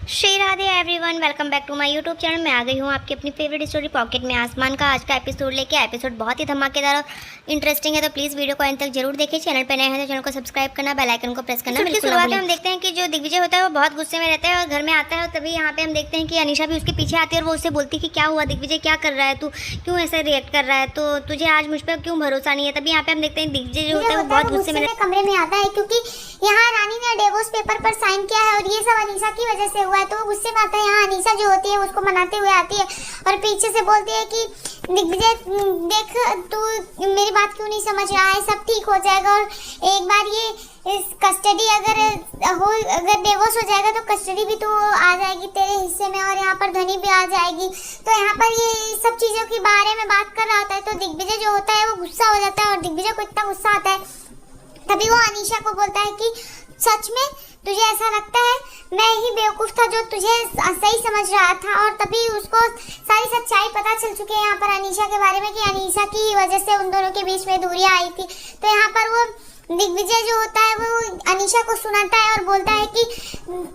Shri Radhe everyone, welcome back to my YouTube channel. मैं आ गई हूँ आपकी अपनी फेवरेट स्टोरी पॉकेट में आसमान का आज का एपिसोड लेके। एपिसोड बहुत ही धमाकेदार और इंटरेस्टिंग है, तो प्लीज़ वीडियो को अंत तक जरूर देखिए। चैनल पर नए हैं तो चैनल को सब्सक्राइब करना, बेल आइकन को प्रेस करना। इसकी शुरुआत में हम देखते हैं कि जो दिग्विजय होता है वो बहुत गुस्से में रहता है और घर में आता है। और तभी यहाँ पे हम देखते हैं कि अनीशा भी उसके पीछे आती है और वो उससे बोलती है कि क्या हुआ दिग्विजय, क्या कर रहा है तू, क्यों ऐसे रिएक्ट कर रहा है, तो तुझे आज मुझ पर क्यों भरोसा नहीं है। तभी यहाँ पे हम देखते हैं दिग्विजय जो होता है वो बहुत गुस्से में कमरे में आता है, क्योंकि यहाँ रानी ने डिवोर्स पेपर पर साइन किया है और ये सब अनीशा की वजह से हुआ है। तो वो गुस्से में आता है। यहाँ अनीशा जो होती है उसको मनाते हुए आती है और पीछे से बोलती है कि दिग्विजय देख, तू मेरी बात क्यों नहीं समझ रहा है, सब ठीक हो जाएगा। और एक बार ये कस्टडी अगर डिवोर्स हो जाएगा तो कस्टडी भी तो आ जाएगी तेरे हिस्से में और यहाँ पर धनी भी आ जाएगी। तो यहाँ पर ये सब चीजों के बारे में बात कर रहा होता है। तो दिग्विजय जो होता है वो गुस्सा हो जाता है और दिग्विजय को इतना गुस्सा आता है, तभी वो अनीशा को बोलता है कि सच में तुझे ऐसा लगता है मैं ही बेवकूफ था जो तुझे सही समझ रहा था। और तभी उसको सारी सच्चाई पता चल चुकी है यहाँ पर अनीशा के बारे में कि अनीशा की वजह से उन दोनों के बीच में दूरियां आई थी। तो यहाँ पर वो दिग्विजय जो होता है वो अनीशा को सुनाता है और बोलता है कि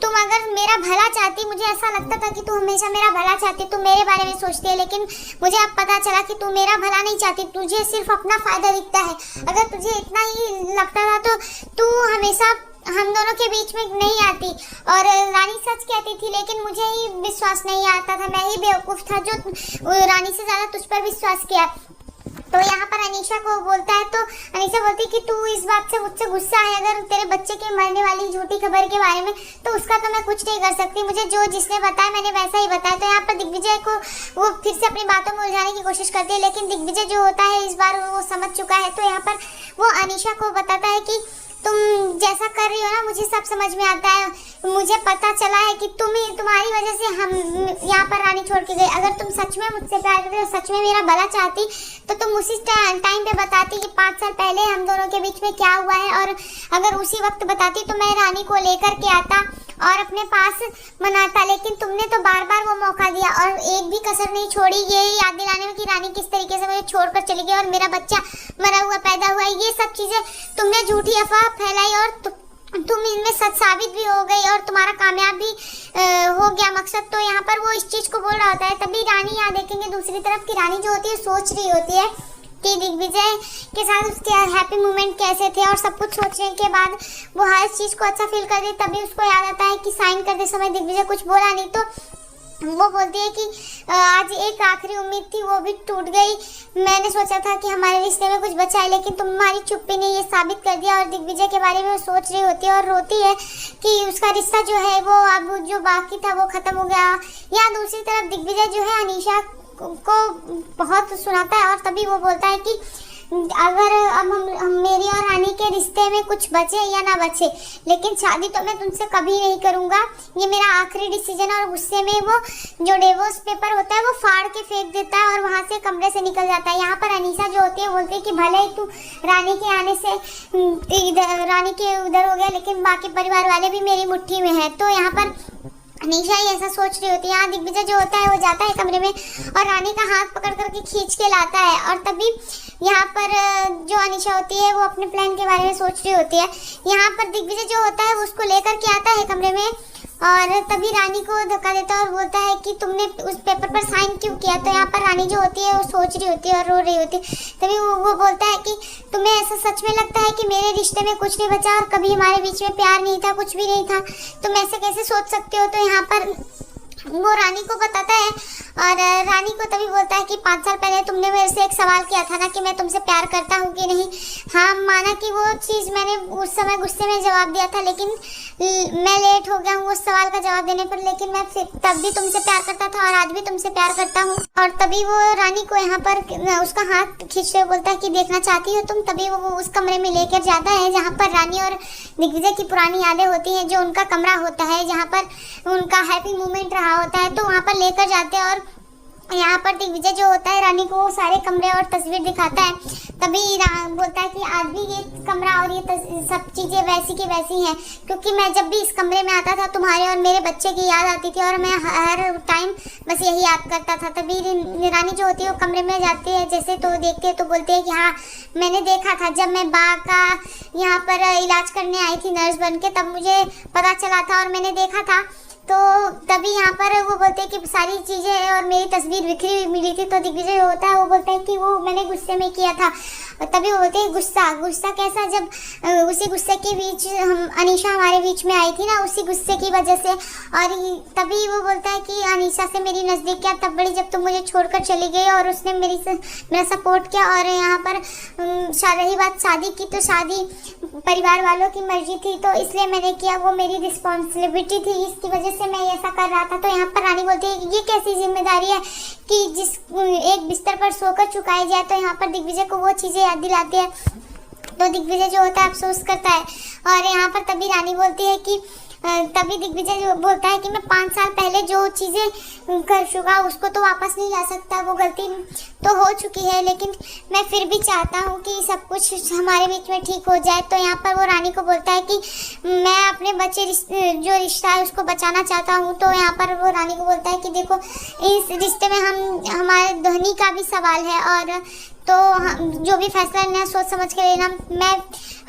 तुम अगर मेरा भला चाहती, मुझे ऐसा लगता था कि तू हमेशा मेरा भला चाहती, तू मेरे बारे में सोचती है, लेकिन मुझे अब पता चला कि तू मेरा भला नहीं चाहती, तुझे सिर्फ अपना फायदा दिखता है। अगर तुझे इतना ही लगता था तो तू हमेशा हम दोनों के बीच में नहीं आती। और रानी सच कहती थी लेकिन मुझे ही विश्वास नहीं आता था, मैं ही बेवकूफ था जो रानी से ज्यादा तुझ पर विश्वास किया। तो यहाँ पर अनीशा को बोलता है, तो अनीशा बोलती है कि तू इस बात से मुझसे गुस्सा है अगर तेरे बच्चे के मरने वाली झूठी खबर के बारे में, तो उसका तो मैं कुछ नहीं कर सकती, मुझे जो जिसने बताया मैंने वैसा ही बताया। तो यहाँ पर दिग्विजय को वो फिर से अपनी बातों में उलझाने की कोशिश करती है, लेकिन दिग्विजय जो होता है इस बार वो समझ चुका है। तो यहाँ पर वो अनीशा को बताता है कि तुम जैसा कर रही हो ना मुझे सब समझ में आता है, मुझे पता चला है कि तुम्हारी वजह से हम यहाँ पर रानी छोड़ के गए। अगर तुम सच में मुझसे प्यार करते हो, सच में मेरा भला चाहती, तो तुम उसी टाइम पे बताती कि 5 साल पहले हम दोनों के बीच में क्या हुआ है। और अगर उसी वक्त बताती तो मैं रानी को लेकर के आता और अपने पास मनाता, लेकिन तुमने तो बार बार वो मौका दिया और एक भी कसर नहीं छोड़ी ये याद दिलाने में कि रानी किस तरीके से मुझे छोड़कर चली गई और मेरा बच्चा मरा हुआ पैदा हुआ। ये सब चीजें तुमने झूठी अफवाह फैलाई और तुम इनमें सच साबित भी हो गई और तुम्हारा कामयाब भी हो गया मकसद। तो यहाँ पर वो इस चीज को बोल रहा होता है। तभी रानी यहाँ देखेंगे दूसरी तरफ की रानी जो होती है सोच रही होती है कि दिग्विजय के साथ उसके हैप्पी मोमेंट कैसे थे और सब कुछ सोचने के बाद वो हर चीज को अच्छा फील कर दे। तभी उसको याद आता है कि साइन करते समय दिग्विजय कुछ बोला नहीं, तो वो बोलती है कि आज एक आखिरी उम्मीद थी वो भी टूट गई। मैंने सोचा था कि हमारे रिश्ते में कुछ बचा है, लेकिन तुम्हारी चुप्पी ने ये साबित कर दिया। और दिग्विजय के बारे में वो सोच रही होती है और रोती है कि उसका रिश्ता जो है वो अब जो बाकी था वो खत्म हो गया। या दूसरी तरफ दिग्विजय जो है अनीशा को बहुत सुनाता है और तभी वो बोलता है कि अगर अब हम मेरी और रानी के रिश्ते में कुछ बचे या ना बचे, लेकिन शादी तो मैं तुमसे कभी नहीं करूंगा, ये मेरा आखिरी डिसीजन। और गुस्से में वो जो डिवोर्स पेपर होता है वो फाड़ के फेंक देता है और वहां से कमरे से निकल जाता है। यहाँ पर अनीशा जो होती है बोलती है कि भले ही तू रानी के आने से रानी के उधर हो गया, लेकिन बाकी परिवार वाले भी मेरी मुट्ठी में है। तो यहाँ पर अनीशा ही ऐसा सोच रही होती है। यहाँ दिग्विजय जो होता है वो जाता है कमरे में और रानी का हाथ पकड़ करके खींच के लाता है। और तभी यहाँ पर जो अनीशा होती है वो अपने प्लान के बारे में सोच रही होती है। यहाँ पर दिग्विजय जो होता है वो उसको लेकर के आता है कमरे में और तभी रानी को धक्का देता है और बोलता है कि तुमने उस पेपर पर साइन क्यों किया। तो यहाँ पर रानी जो होती है वो सोच रही होती है और रो रही होती है। तभी वो बोलता है कि तुम्हें ऐसा सच में लगता है कि मेरे रिश्ते में कुछ नहीं बचा और कभी हमारे बीच में प्यार नहीं था, कुछ भी नहीं था, तुम ऐसे कैसे सोच सकते हो। तो यहाँ पर वो रानी को बताता है और रानी को तभी बोलता है कि 5 साल पहले तुमने मेरे से एक सवाल किया था ना कि मैं तुमसे प्यार करता हूँ कि नहीं। हाँ, माना कि वो चीज़ मैंने उस समय गुस्से में जवाब दिया था, लेकिन मैं लेट हो गया हूँ उस सवाल का जवाब देने पर, लेकिन मैं तब भी तुमसे प्यार करता था और आज भी तुमसे प्यार करता हूँ। और तभी वो रानी को यहाँ पर उसका हाथ खींचते हुए बोलता है कि देखना चाहती हो तुम। तभी वो उस कमरे में लेकर जाता है जहाँ पर रानी और दिग्विजय की पुरानी यादें होती हैं, जो उनका कमरा होता है जहाँ पर उनका हैप्पी मोमेंट रहा होता है। तो वहाँ पर लेकर जाते हैं और यहाँ पर दिग्विजय जो होता है रानी को सारे कमरे और तस्वीर दिखाता है। तभी बोलता है कि आज भी ये कमरा और ये सब चीजें वैसी की वैसी हैं, क्योंकि मैं जब भी इस कमरे में आता था तुम्हारे और मेरे बच्चे की याद आती थी और मैं हर टाइम बस यही याद करता था। तभी रानी जो होती है वो कमरे में जाती है, जैसे तो देखती है तो बोलती है कि हाँ मैंने देखा था जब मैं बा का यहाँ पर इलाज करने आई थी नर्स बन के, तब मुझे पता चला था और मैंने देखा था। तो हैं कि सारी चीज़ें और मेरी तस्वीर बिखरी हुई मिली थी। तो दिग्विजय जो होता है वो बोलता है कि वो मैंने गुस्से में किया था। तभी वो बोलते हैं गुस्सा कैसा, जब उसी गुस्से के बीच अनीशा हमारे बीच में आई थी ना, उसी गुस्से की वजह से। और तभी वो बोलता है कि अनीशा से मेरी नज़दीकियाँ तब बढ़ी जब तुम मुझे छोड़कर चली गई और उसने मेरा सपोर्ट किया। और यहाँ पर रही बात शादी की, तो शादी परिवार वालों की मर्जी थी तो इसलिए मैंने किया, वो मेरी रिस्पॉन्सिबिलिटी थी, इसकी वजह से मैं ऐसा कर रहा था। तो यहाँ पर रानी बोलती है कि ये कैसी जिम्मेदारी है कि जिस एक बिस्तर पर सोकर चुकाई जाए। तो यहाँ पर दिग्विजय को वो चीज़ें याद दिलाती है, तो दिग्विजय जो होता है अफसोस करता है। और यहाँ पर तभी रानी बोलती है कि तभी दिग्विजय जो बोलता है कि मैं 5 साल पहले जो चीज़ें कर चुका उसको तो वापस नहीं ला सकता, वो गलती तो हो चुकी है, लेकिन मैं फिर भी चाहता हूँ कि सब कुछ हमारे बीच में ठीक हो जाए। तो यहाँ पर वो रानी को बोलता है कि मैं अपने बच्चे जो रिश्ता है उसको बचाना चाहता हूँ। तो यहाँ पर वो रानी को बोलता है कि देखो इस रिश्ते में हमारे ध्वनि का भी सवाल है, और तो जो भी फैसला लेना सोच समझ के लेना, मैं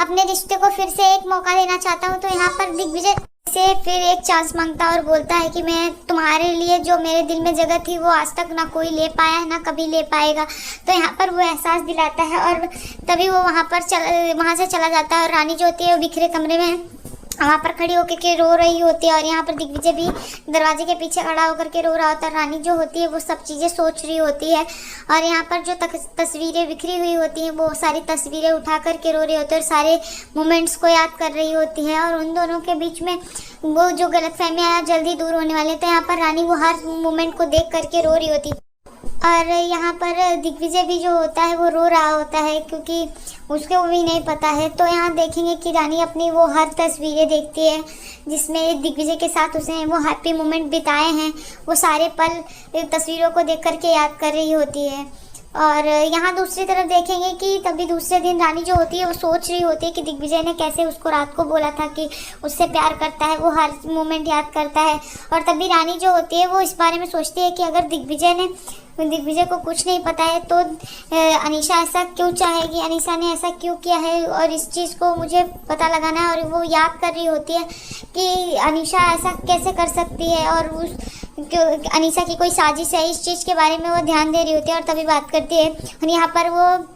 अपने रिश्ते को फिर से एक मौका देना चाहता हूँ। तो यहाँ पर दिग्विजय से फिर एक चांस मांगता है और बोलता है कि मैं तुम्हारे लिए जो मेरे दिल में जगह थी वो आज तक ना कोई ले पाया है ना कभी ले पाएगा। तो यहाँ पर वो एहसास दिलाता है और तभी वो वहाँ से चला जाता है। और रानी जो होती है वो बिखरे कमरे में वहाँ पर खड़ी होकर के रो रही होती है, और यहाँ पर दिग्विजय भी दरवाजे के पीछे खड़ा होकर के रो रहा होता है। रानी जो होती है वो सब चीज़ें सोच रही होती है, और यहाँ पर जो तस्वीरें बिखरी हुई होती हैं वो सारी तस्वीरें उठा करके रो रही होती है और सारे मोमेंट्स को याद कर रही होती है। और उन दोनों के बीच में वो जो गलतफहमियाँ जल्दी दूर होने वाली है। तो यहाँ पर रानी वो हर मोमेंट को देख करके रो रही होती है, और यहाँ पर दिग्विजय भी जो होता है वो रो रहा होता है क्योंकि उसको भी नहीं पता है। तो यहाँ देखेंगे कि रानी अपनी वो हर तस्वीरें देखती है जिसमें दिग्विजय के साथ उसने वो हैप्पी मोमेंट बिताए हैं, वो सारे पल तस्वीरों को देख करके याद कर रही होती है। और यहाँ दूसरी तरफ देखेंगे कि तभी दूसरे दिन रानी जो होती है वो सोच रही होती है कि दिग्विजय ने कैसे उसको रात को बोला था कि उससे प्यार करता है, वो हर मोमेंट याद करता है। और तभी रानी जो होती है वो इस बारे में सोचती है कि अगर दिग्विजय को कुछ नहीं पता है तो अनीशा ऐसा क्यों चाहेगी, अनीशा ने ऐसा क्यों किया है, और इस चीज़ को मुझे पता लगाना है। और वो याद कर रही होती है कि अनीशा ऐसा कैसे कर सकती है, और अनीशा की कोई साजिश है, इस चीज़ के बारे में वो ध्यान दे रही होती है और तभी बात करती है। और यहाँ पर वो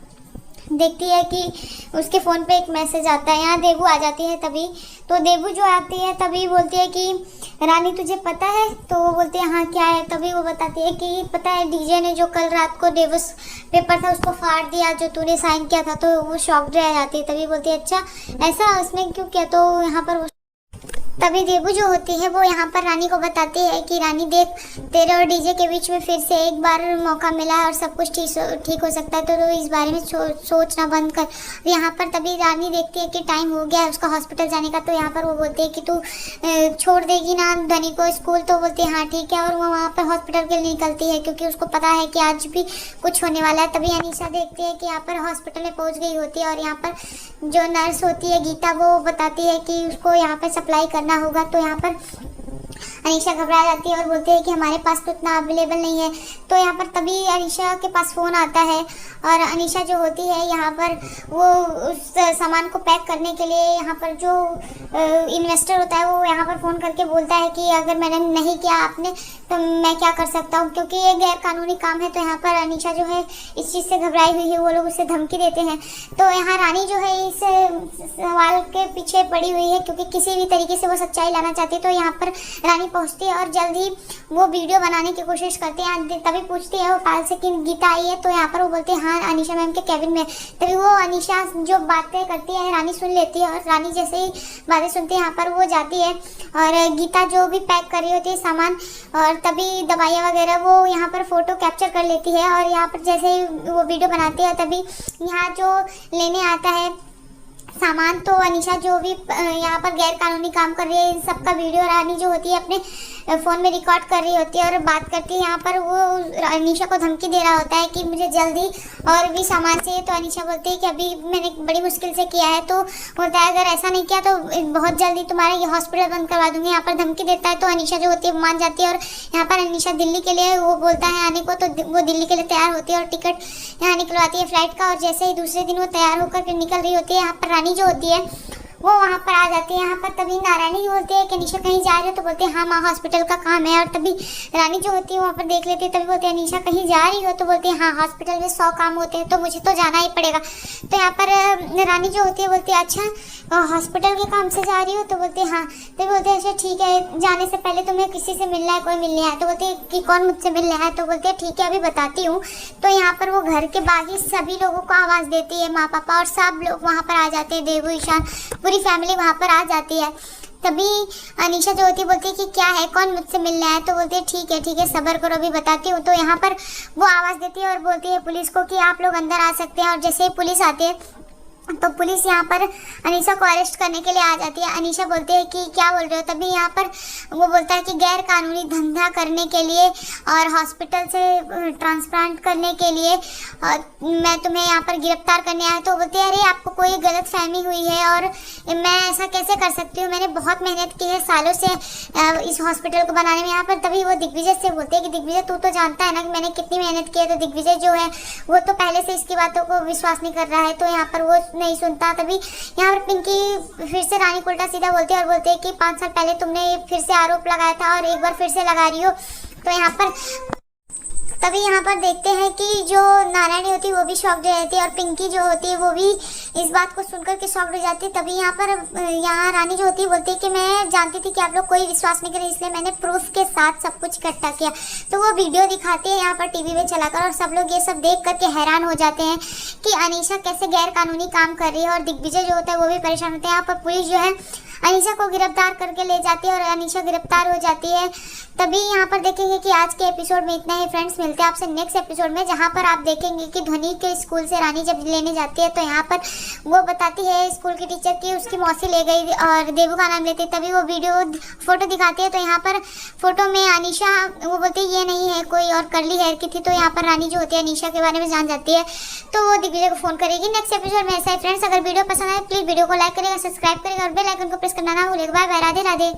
देखती है कि उसके फ़ोन पे एक मैसेज आता है। यहाँ देवू आ जाती है तभी, तो देवू जो आती है तभी बोलती है कि रानी तुझे पता है, तो वो बोलती है हाँ क्या है। तभी वो बताती है कि पता है डीजे ने जो कल रात को डिवोर्स पेपर था उसको फाड़ दिया जो तूने साइन किया था। तो वो शॉक्ड रह जाती है, तभी बोलती है अच्छा ऐसा उसने क्यों किया। तो यहाँ पर तभी देवू जो होती है वो यहाँ पर रानी को बताती है कि रानी देख तेरे और डीजे के बीच में फिर से एक बार मौका मिला है और सब कुछ ठीक हो सकता है, तो इस बारे में सोचना बंद कर। यहाँ पर तभी रानी देखती है कि टाइम हो गया है उसका हॉस्पिटल जाने का। तो यहाँ पर वो बोलती है कि तू छोड़ देगी ना धनी को स्कूल, तो बोलती है हाँ ठीक है। और वो वहाँ पर हॉस्पिटल के लिए निकलती है क्योंकि उसको पता है कि आज भी कुछ होने वाला है। तभी अनीशा देखती है कि यहाँ पर हॉस्पिटल में पहुँच गई होती है, और यहाँ पर जो नर्स होती है गीता वो बताती है कि उसको यहाँ पर सप्लाई करना होगा। तो यहाँ पर अनीशा घबरा जाती है और बोलती है कि हमारे पास तो इतना अवेलेबल नहीं है। तो यहाँ पर तभी अनीशा के पास फ़ोन आता है, और अनीशा जो होती है यहाँ पर वो उस सामान को पैक करने के लिए यहाँ पर जो इन्वेस्टर होता है वो यहाँ पर फ़ोन करके बोलता है कि अगर मैंने नहीं किया आपने तो मैं क्या कर सकता हूँ, क्योंकि ये गैर कानूनी काम है। तो यहाँ पर अनीशा जो है इस चीज़ से घबराई हुई है, वो लोग उसे धमकी देते हैं। तो यहाँ रानी जो है इस सवाल के पीछे पड़ी हुई है क्योंकि किसी भी तरीके से वो सच्चाई लाना चाहती है। तो यहाँ पर रानी पहुँचती है और जल्द ही वो वीडियो बनाने की कोशिश करते हैं। तभी पूछती है वो पाल से कि गीता आई है। तो यहाँ पर वो बोलते हैं हाँ अनीशा मैम के कैबिन में। तभी वो अनीशा जो बातें करती है रानी सुन लेती है, और रानी जैसे ही बातें सुनती है यहाँ पर वो जाती है और गीता जो भी पैक कर रही होती है सामान और तभी दवाइयाँ वगैरह वो यहाँ पर फ़ोटो कैप्चर कर लेती है। और यहाँ पर जैसे ही वो वीडियो बनाती है तभी यहाँ जो लेने आता है सामान, तो अनीशा जो भी यहाँ पर गैर कानूनी काम कर रही है इन सब का वीडियो रानी जो होती है अपने फ़ोन में रिकॉर्ड कर रही होती है और बात करती है। यहाँ पर वो अनीशा को धमकी दे रहा होता है कि मुझे जल्दी और भी सामान चाहिए। तो अनीशा बोलती है कि अभी मैंने बड़ी मुश्किल से किया है, तो बोलता है अगर ऐसा नहीं किया तो बहुत जल्दी तुम्हारा ये हॉस्पिटल बंद करवा दूंगी। यहाँ पर धमकी देता है तो अनीशा जो होती है मान जाती है, और यहाँ पर अनीशा दिल्ली के लिए वो बोलता है आने को, तो वो दिल्ली के लिए तैयार होती है और टिकट यहाँ निकलवाती है फ्लाइट का। और जैसे ही दूसरे दिन वो तैयार होकर निकल रही होती है, यहाँ पर रानी जो होती है वो वहाँ पर आ जाती है। यहाँ पर तभी नारायणी बोलती है कि अनीशा कहीं जा रही हो, तो बोलते हैं हाँ माँ हॉस्पिटल का काम है। और तभी रानी जो होती है वहाँ पर देख लेती है, तभी बोलते हैं अनीशा कहीं जा रही हो, तो बोलती है हाँ हॉस्पिटल में 100 काम होते हैं तो मुझे तो जाना ही पड़ेगा। तो यहाँ पर रानी जो होती है बोलती है अच्छा हॉस्पिटल के काम से जा रही हो, तो बोलते हैं हाँ। तो बोलते हैं अच्छा ठीक है, जाने से पहले तुम्हें किसी से मिलना है, कोई मिलने आया? तो बोलते हैं कि कौन मुझसे मिलने आया? तो बोलते हैं ठीक है अभी बताती हूँ। तो यहाँ पर वो घर के बाहर सभी लोगों को आवाज़ देती है, माँ पापा और सब लोग वहाँ पर आ जाते हैं, देवू ईशान पूरी फैमिली वहाँ पर आ जाती है। तभी अनीशा जो होती है बोलती है कि क्या है, कौन मुझसे मिलने आया? तो बोलते हैं ठीक है सब्र करो अभी बताती हूँ। तो यहाँ पर वो आवाज़ देती है और बोलती है पुलिस को कि आप लोग अंदर आ सकते हैं। और जैसे ही पुलिस आती है तो पुलिस यहाँ पर अनीशा को अरेस्ट करने के लिए आ जाती है। अनीशा बोलते हैं कि क्या बोल रहे हो? तभी यहाँ पर वो बोलता है कि गैर कानूनी धंधा करने के लिए और हॉस्पिटल से ट्रांसप्लांट करने के लिए मैं तुम्हें यहाँ पर गिरफ्तार करने आया। तो बोलते हैं अरे आपको कोई गलत फहमी हुई है और मैं ऐसा कैसे कर सकती हूँ, मैंने बहुत मेहनत की है सालों से इस हॉस्पिटल को बनाने में। यहाँ पर तभी वो दिग्विजय से बोलते हैं कि दिग्विजय तू तो जानता है ना कि मैंने कितनी मेहनत की है। तो दिग्विजय जो है वो तो पहले से इसकी बातों को विश्वास नहीं कर रहा है, तो यहाँ पर वो नहीं सुनता। तभी यहाँ पर पिंकी फिर से रानी को उल्टा सीधा बोलती है और बोलते हैं कि 5 साल पहले तुमने फिर से आरोप लगाया था और एक बार फिर से लगा रही हो। तो यहाँ पर तभी यहाँ पर देखते हैं कि जो नारायणी होती है वो भी शॉक्ड हो जाती है और पिंकी जो होती है वो भी इस बात को सुनकर के शॉक्ड हो जाती है। तभी यहाँ पर रानी जो होती है बोलती है कि मैं जानती थी कि आप लोग कोई विश्वास नहीं करें, इसलिए मैंने प्रूफ के साथ सब कुछ इकट्ठा किया। तो वो वीडियो दिखाती है यहाँ पर टीवी में चलाकर और सब लोग ये सब देख करके हैरान हो जाते हैं कि अनीशा कैसे गैर कानूनी काम कर रही है। और दिग्विजय जो होता है वो भी परेशान होते हैं। यहाँ पर पुलिस जो है अनीशा को गिरफ्तार करके ले जाती है और अनीशा गिरफ्तार हो जाती है। तभी यहाँ पर देखेंगे कि आज के एपिसोड में इतना ही फ्रेंड्स। मिलते हैं आपसे नेक्स्ट एपिसोड में, जहाँ पर आप देखेंगे कि ध्वनि के स्कूल से रानी जब लेने जाती है तो यहाँ पर वो बताती है स्कूल की टीचर की उसकी मौसी ले गई और देवू का नाम लेती है। तभी वो फोटो दिखाती है तो यहाँ पर फोटो में अनीशा वो बोलती है ये नहीं है कोई और कर्ली हेयर की थी। तो यहाँ पर रानी जो होती है अनीशा के बारे में जान जाती है तो वो दिग्विजय को फोन करेगी नेक्स्ट एपिसोड में। ऐसा है फ्रेंड्स, अगर वीडियो पसंद आए प्लीज वीडियो को लाइक करेगा, सब्सक्राइब करेगा और बेल आइकन को प्रेस करना ना भूलिएगा। Bye bye, Radhe Radhe.